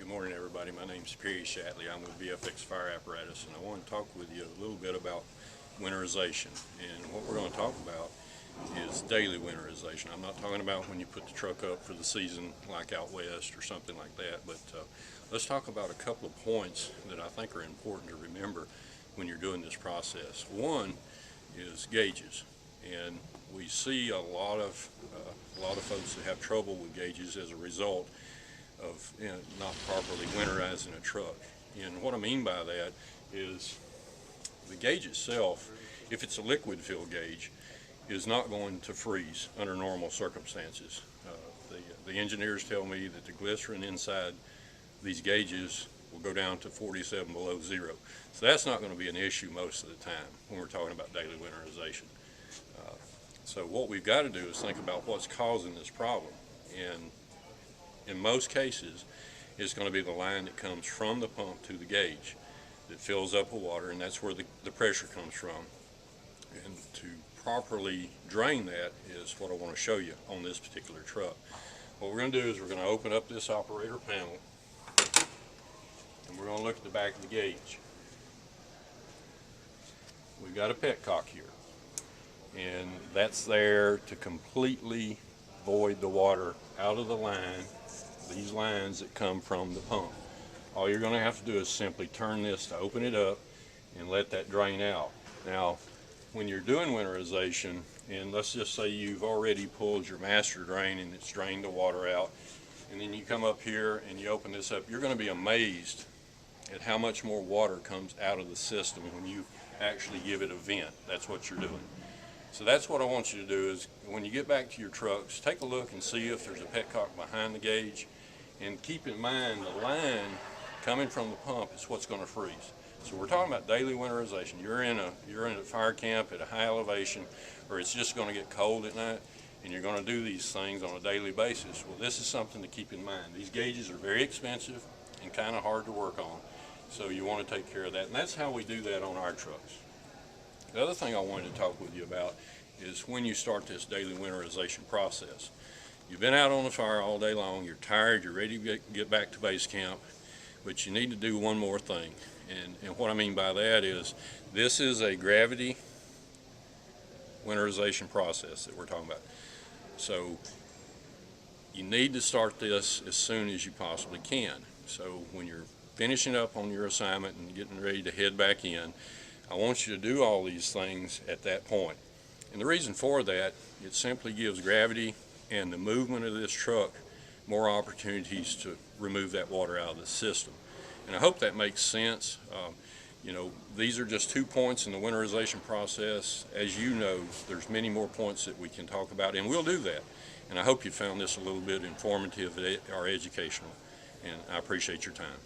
Good morning, everybody. My name's Perry Shatley. I'm with VFX Fire Apparatus, and I want to talk with you a little bit about winterization. And what we're going to talk about is daily winterization. I'm not talking about when you put the truck up for the season, like out west or something like that, but let's talk about a couple of points that I think are important to remember when you're doing this process. One is gauges, and we see a lot of folks that have trouble with gauges as a result of not properly winterizing a truck. And what I mean by that is the gauge itself, if it's a liquid fill gauge, is not going to freeze under normal circumstances. The engineers tell me that the glycerin inside these gauges will go down to 47 below zero. So that's not going to be an issue most of the time when we're talking about daily winterization. So what we've got to do is think about what's causing this problem. And in most cases, it's going to be the line that comes from the pump to the gauge that fills up with water, and that's where the pressure comes from. And to properly drain that is what I want to show you on this particular truck. What we're going to do is we're going to open up this operator panel, and we're going to look at the back of the gauge. We've got a Petcock here, and that's there to completely void the water out of the line, these lines that come from the pump. All you're going to have to do is simply turn this to open it up and let that drain out. Now, when you're doing winterization, and let's just say you've already pulled your master drain and it's drained the water out, and then you come up here and you open this up, you're going to be amazed at how much more water comes out of the system when you actually give it a vent. That's what you're doing. So that's what I want you to do is when you get back to your trucks, take a look and see if there's a Petcock behind the gauge, and keep in mind the line coming from the pump is what's going to freeze. So we're talking about daily winterization. You're in a fire camp at a high elevation, or it's just going to get cold at night, and you're going to do these things on a daily basis. Well, this is something to keep in mind. These gauges are very expensive and kind of hard to work on, so you want to take care of that, and that's how we do that on our trucks. The other thing I wanted to talk with you about is when you start this daily winterization process. You've been out on the fire all day long, you're tired, you're ready to get back to base camp, but you need to do one more thing. And what I mean by that is this is a gravity winterization process that we're talking about. So you need to start this as soon as you possibly can. So when you're finishing up on your assignment and getting ready to head back in, I want you to do all these things at that point. And the reason for that, it simply gives gravity and the movement of this truck more opportunities to remove that water out of the system. And I hope that makes sense. You know, these are just 2 points in the winterization process. As you know, there's many more points that we can talk about, and we'll do that. And I hope you found this a little bit informative or educational, and I appreciate your time.